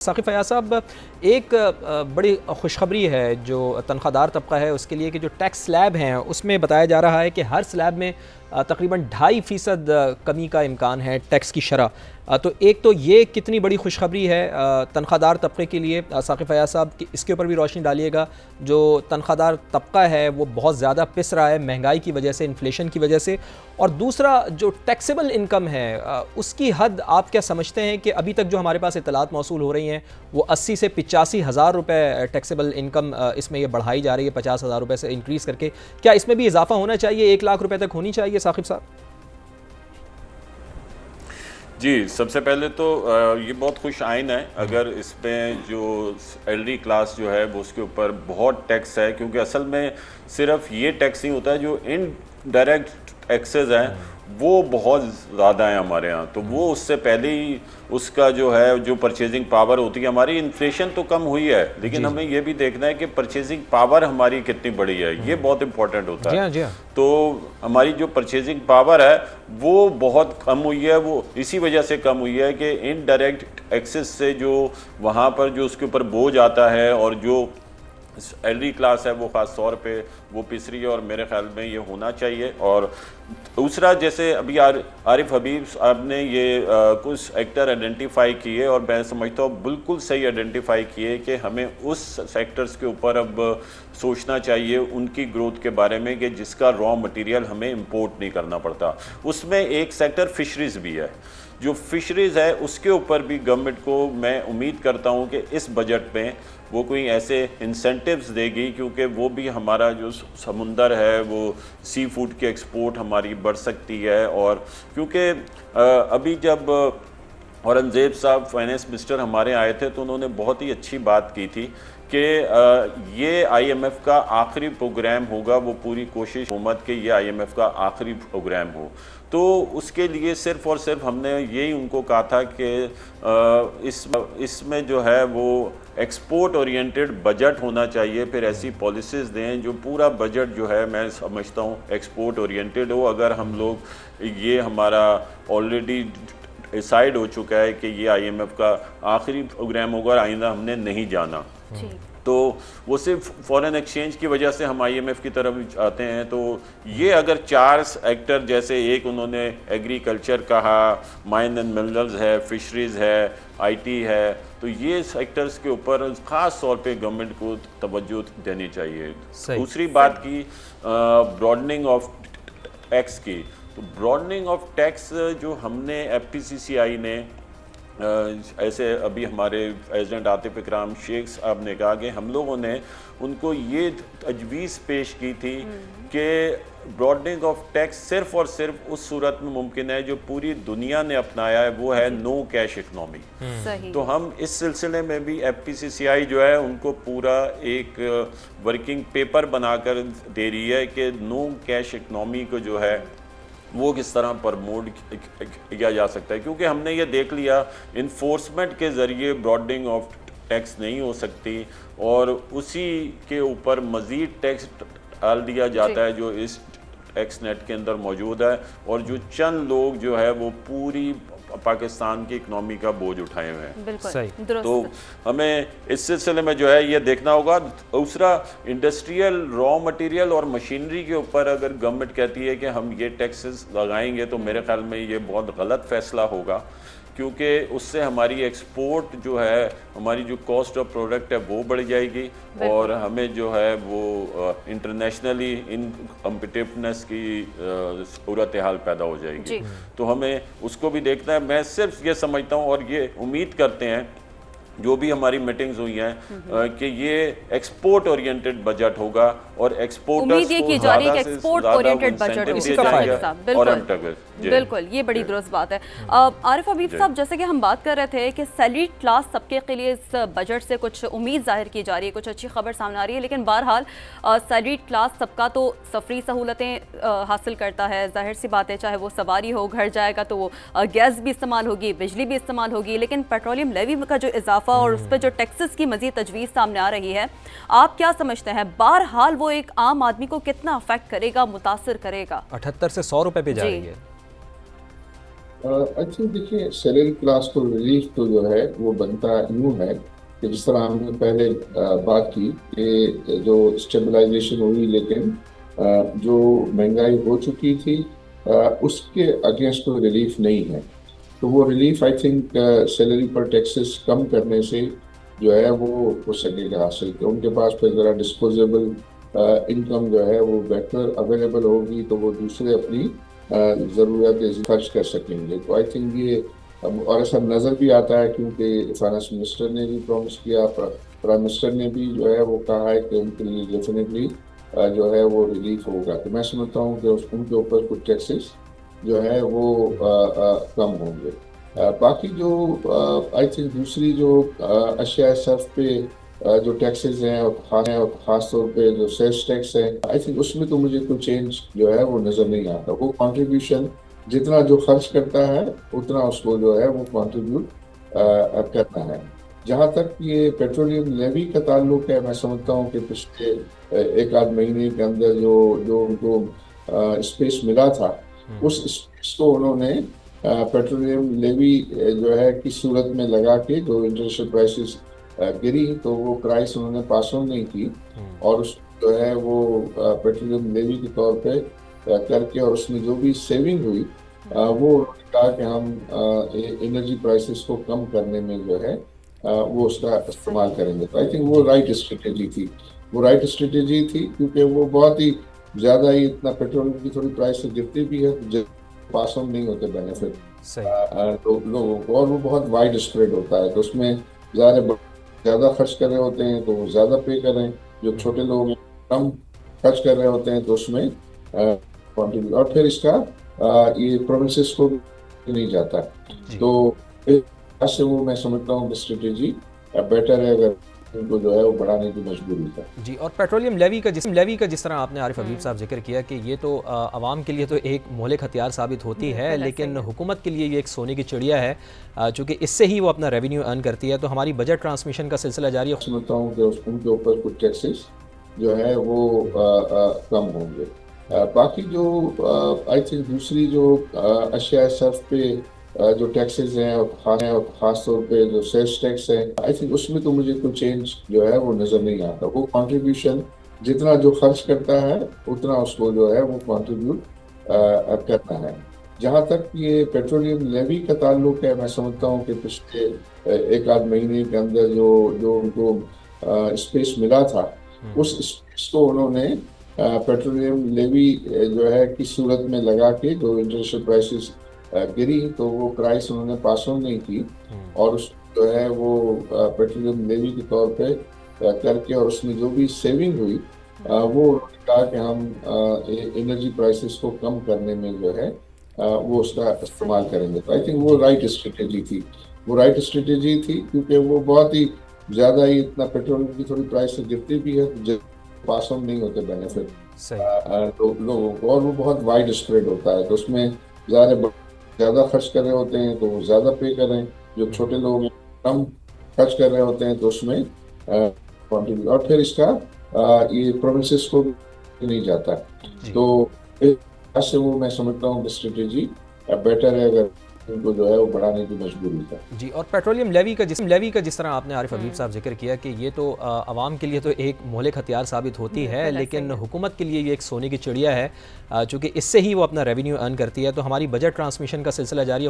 साकिब फयाज साहब, एक बड़ी खुशखबरी है जो तनख्वाहदार तबका है उसके लिए कि जो टैक्स स्लैब हैं उसमें बताया जा रहा है कि हर स्लैब में तकरीबन 2.5% कमी का इम्कान है टैक्स की शरह। तो एक तो ये कितनी बड़ी खुशखबरी है तनख्वाहदार तबके के लिए। साकिब फयाज साहब कि इसके ऊपर भी रोशनी डालिएगा। जो तनख्वाहदार तबका है वो बहुत ज़्यादा पिस रहा है महंगाई की वजह से, इन्फ्लेशन की वजह से। और दूसरा जो टैक्सेबल इनकम है उसकी हद आप क्या समझते हैं कि अभी तक जो हमारे पास इतलात मौसूल हो रही हैं वो 80 से 85 हज़ार रुपये टैक्सेबल इनकम इसमें ये बढ़ाई जा रही है 50 हज़ार रुपये से इंक्रीज़ करके। क्या इसमें भी इजाफा होना चाहिए, 1 लाख रुपये तक होनी चाहिए साकिब साहब? जी, सबसे पहले तो ये बहुत खुश आइन है अगर इसमें जो एलडी क्लास जो है वो उसके ऊपर बहुत टैक्स है, क्योंकि असल में सिर्फ ये टैक्स नहीं होता है, जो इनडायरेक्ट टैक्सेस हैं वो बहुत ज़्यादा हैं हमारे यहाँ। तो वो उससे पहले ही उसका जो है जो परचेजिंग पावर होती है हमारी, इन्फ्लेशन तो कम हुई है लेकिन हमें ये भी देखना है कि परचेजिंग पावर हमारी कितनी बड़ी है, ये बहुत इंपॉर्टेंट होता है। जी हाँ। तो हमारी जो परचेजिंग पावर है वो बहुत कम हुई है। वो इसी वजह से कम हुई है कि इनडायरेक्ट एक्सेस से जो वहाँ पर जो उसके ऊपर बोझ आता है और जो एलडी क्लास है वो ख़ास तौर पे वो पिस रही है, और मेरे ख्याल में ये होना चाहिए। और दूसरा, जैसे अभी आरिफ हबीब साहब ने ये कुछ सेक्टर आइडेंटिफाई किए और मैं समझता हूँ बिल्कुल सही आइडेंटिफाई किए कि हमें उस सेक्टर्स के ऊपर अब सोचना चाहिए उनकी ग्रोथ के बारे में कि जिसका रॉ मटेरियल हमें इंपोर्ट नहीं करना पड़ता। उसमें एक सेक्टर फिशरीज़ भी है। जो फिशरीज़ है उसके ऊपर भी गवर्नमेंट को मैं उम्मीद करता हूँ कि इस बजट में वो कोई ऐसे इंसेंटिव्स देगी, क्योंकि वो भी हमारा जो समुंदर है वो सी फूड की एक्सपोर्ट हमारी बढ़ सकती है। और क्योंकि अभी जब औरंगज़ेब साहब फाइनेंस मिनिस्टर हमारे आए थे तो उन्होंने बहुत ही अच्छी बात की थी कि ये आईएमएफ का आखिरी प्रोग्राम होगा। वो पूरी कोशिश हुकूमत के ये आईएमएफ का आखिरी प्रोग्राम हो, तो उसके लिए सिर्फ़ और सिर्फ हमने यही उनको कहा था कि इसमें जो है वो एक्सपोर्ट ओरिएंटेड बजट होना चाहिए। फिर ऐसी पॉलिसीज़ दें जो पूरा बजट जो है मैं समझता हूँ एक्सपोर्ट ओरिएंटेड हो। अगर हम लोग ये हमारा ऑलरेडी डिसाइड हो चुका है कि ये आईएमएफ का आखिरी प्रोग्राम होगा और आइंदा हमने नहीं जाना, तो वो सिर्फ फॉरेन एक्सचेंज की वजह से हम आईएमएफ की तरफ आते हैं। तो ये अगर 4 सेक्टर, जैसे एक उन्होंने एग्रीकल्चर कहा, माइन एंड मिनरल्स है, फिशरीज़ है, आईटी है, तो ये सेक्टर्स के ऊपर ख़ास तौर पे गवर्नमेंट को तवज्जो देनी चाहिए। दूसरी बात की ब्रॉडनिंग ऑफ टैक्स की, तो ब्रॉडनिंग ऑफ टैक्स जो हमने एफपीसीसीआई ने ऐसे अभी हमारे प्रेसिडेंट आतिफ इकराम शेख साहब ने कहा कि हम लोगों ने उनको ये तजवीज़ पेश की थी कि ब्रॉडनिंग ऑफ टैक्स सिर्फ और सिर्फ उस सूरत में मुमकिन है जो पूरी दुनिया ने अपनाया है, वो है नो कैश इकनॉमी। तो हम इस सिलसिले में भी एफपीसीसीआई जो है उनको पूरा एक वर्किंग पेपर बनाकर दे रही है कि नो कैश इकनॉमी को जो है वो किस तरह प्रमोट किया जा सकता है, क्योंकि हमने ये देख लिया इन्फोर्समेंट के ज़रिए ब्रॉडनिंग ऑफ टैक्स नहीं हो सकती और उसी के ऊपर मज़ीद टैक्स डाल दिया जाता है जो इस टैक्स नेट के अंदर मौजूद है, और जो चंद लोग जो है वो पूरी पाकिस्तान की इकनॉमी का बोझ उठाए हुए हैं। तो हमें इस सिलसिले में जो है ये देखना होगा। दूसरा, इंडस्ट्रियल रॉ मटेरियल और मशीनरी के ऊपर अगर गवर्नमेंट कहती है कि हम ये टैक्सेस लगाएंगे तो मेरे ख्याल में ये बहुत गलत फैसला होगा, क्योंकि उससे हमारी एक्सपोर्ट जो है, हमारी जो कॉस्ट ऑफ प्रोडक्ट है वो बढ़ जाएगी और हमें जो है वो इंटरनेशनली इन कम्पिटिटिवनेस की सूरत हाल पैदा हो जाएगी। तो हमें उसको भी देखना है। मैं सिर्फ ये समझता हूँ और ये उम्मीद करते हैं जो भी हमारी मीटिंग्स हुई हैं कि ये एक्सपोर्ट ओरिएंटेड बजट होगा और एक्सपोर्टर्स को ज़्यादा से ज़्यादा इंसेंटिव और बिल्कुल, ये बड़ी दुरुस्त बात है। आरिफ हबीब साहब, जैसे कि हम बात कर रहे थे कि सैलरीड क्लास तबके के लिए इस बजट से कुछ उम्मीद जाहिर की जा रही है, कुछ अच्छी खबर सामने आ रही है, लेकिन बहरहाल सैलरीड क्लास तबका तो सफरी सहूलतें हासिल करता है, जाहिर सी बात है, चाहे वो सवारी हो, घर जाएगा तो वो गैस भी इस्तेमाल होगी, बिजली भी इस्तेमाल होगी, लेकिन पेट्रोलियम लेवी का जो इजाफा और उस पर जो टैक्सेस की मजीद तजवीज़ सामने आ रही है, आप क्या समझते हैं बहरहाल वो एक आम आदमी को कितना अफेक्ट करेगा, मुतासिर करेगा? 78 से 100 रुपए पे जा रही है। आई थिंक देखिए सैलरी क्लास को रिलीफ तो जो है वो बनता यूं है कि जिस तरह हमने पहले बात की कि जो स्टेबलाइजेशन हुई, लेकिन जो महंगाई हो चुकी थी उसके अगेंस्ट कोई रिलीफ नहीं है। तो वो रिलीफ आई थिंक सैलरी पर टैक्सेस कम करने से जो है वो हो सकेगा हासिल, कि उनके पास फिर ज़रा डिस्पोजेबल इनकम जो है वो बेटर अवेलेबल होगी, तो वो दूसरे अपनी ज़रूरतें खर्च कर सकेंगे। तो आई थिंक ये और ऐसा नज़र भी आता है क्योंकि फाइनेंस मिनिस्टर ने भी प्रॉमिस किया, प्राइम मिनिस्टर ने भी जो है वो कहा है कि उनके लिए डेफिनेटली जो है वो रिलीफ होगा। तो मैं समझता हूँ कि उनके ऊपर कुछ टैक्सेस जो है वो कम होंगे। बाकी जो आई थिंक दूसरी जो अशिया सर्फ पे जो टैक्सेस हैं और खास तौर पे जो सेल्स टैक्स है, आई थिंक उसमें तो मुझे कोई चेंज जो है वो नज़र नहीं आता। वो कंट्रीब्यूशन जितना जो खर्च करता है उतना उसको जो है वो कंट्रीब्यूट करना है। जहाँ तक ये पेट्रोलियम लेवी का ताल्लुक है, मैं समझता हूँ कि पिछले एक आध महीने के अंदर जो जो उनको स्पेस मिला था, उस स्पेस को उन्होंने पेट्रोलियम लेवी जो है की सूरत में लगा के जो इंटरनेशनल प्राइसेस गिरी, तो वो प्राइस उन्होंने पास ऑन नहीं की और उस जो है वो पेट्रोलियम लेवी के तौर पे करके, और उसमें जो भी सेविंग हुई वो उन्होंने कहा कि हम एनर्जी प्राइसेस को कम करने में जो है वो उसका इस्तेमाल करेंगे। तो आई थिंक वो राइट स्ट्रेटेजी थी, वो राइट स्ट्रेटेजी थी क्योंकि वो बहुत ही ज़्यादा ही इतना पेट्रोल की थोड़ी प्राइस गिरती भी है तो पास ऑन नहीं होते बेनिफिट तो लोगों को, और वो बहुत वाइड स्प्रेड होता है, तो उसमें ज़्यादा खर्च कर रहे होते हैं तो वो ज़्यादा पे कर रहे हैं, जो छोटे लोग हैं कम खर्च कर रहे होते हैं तो उसमें कंट्रीब्यूट, और फिर इसका ये प्रोविंसेस को नहीं जाता। तो इस से वो मैं समझता हूँ कि स्ट्रेटेजी बेटर है अगर उनको जो है वो बढ़ाने की मजबूरी है। जी, और पेट्रोलियम लेवी का जिस तरह आपने आरिफ हबीब साहब जिक्र किया कि ये तो आवाम के लिए तो एक मोहलिक हथियार साबित होती है, लेकिन हुकूमत के लिए ये एक सोने की चिड़िया है, चूँकि इससे ही वो अपना रेवेन्यू अर्न करती है। तो हमारी बजट ट्रांसमिशन का सिलसिला जारी है। समझता हूँ कि उनके ऊपर कुछ टैक्सेस जो है वो कम होंगे। बाकी जो आई थिंक दूसरी जो अशिया सर्फ पे जो टैक्सेस हैं और खास तौर पे जो सेल्स टैक्स है, आई थिंक उसमें तो मुझे कोई चेंज जो है वो नज़र नहीं आता। वो कंट्रीब्यूशन जितना जो खर्च करता है उतना उसको जो है वो कंट्रीब्यूट करना है। जहाँ तक ये पेट्रोलियम लेवी का ताल्लुक है, मैं समझता हूँ कि पिछले एक आध महीने के अंदर जो जो उनको स्पेस मिला था, उस स्पेस को उन्होंने पेट्रोलियम लेवी जो है की सूरत में लगा के जो इंटरनेशनल प्राइसेस गिरी, तो वो प्राइस उन्होंने पास ऑन नहीं की और उस जो है वो पेट्रोलियम लेवी के तौर पे करके, और उसमें जो भी सेविंग हुई वो उन्होंने कहा कि हम एनर्जी प्राइसेस को कम करने में जो है वो उसका इस्तेमाल करेंगे। तो आई थिंक वो राइट स्ट्रेटेजी थी, वो राइट स्ट्रेटेजी थी क्योंकि वो बहुत ही ज़्यादा ही इतना पेट्रोल की थोड़ी प्राइस गिरती भी है तो पास ऑन नहीं होते बेनिफिट तो लोगों को, और वो बहुत वाइड स्प्रेड होता है, तो उसमें ज़्यादा खर्च कर रहे होते हैं तो वो ज़्यादा पे कर रहे हैं, जो छोटे लोग हैं कम खर्च कर रहे होते हैं तो उसमें कंट्रीब्यूट, और फिर इसका ये प्रोविंसेस को नहीं जाता। तो इस से वो मैं समझता हूँ कि स्ट्रेटेजी बेटर है अगर उनको जो है वो बढ़ाने की मजबूरी है। जी, और पेट्रोलियम लेवी का जिस तरह आपने आरिफ हबीब साहब जिक्र किया कि ये तो आवाम के लिए तो एक मोहलिक हथियार साबित होती है, लेकिन हुकूमत के लिए ये एक सोने की चिड़िया है, चूँकि इससे ही वो अपना रेवेन्यू अर्न करती है। तो हमारी बजट ट्रांसमिशन का सिलसिला जारी है।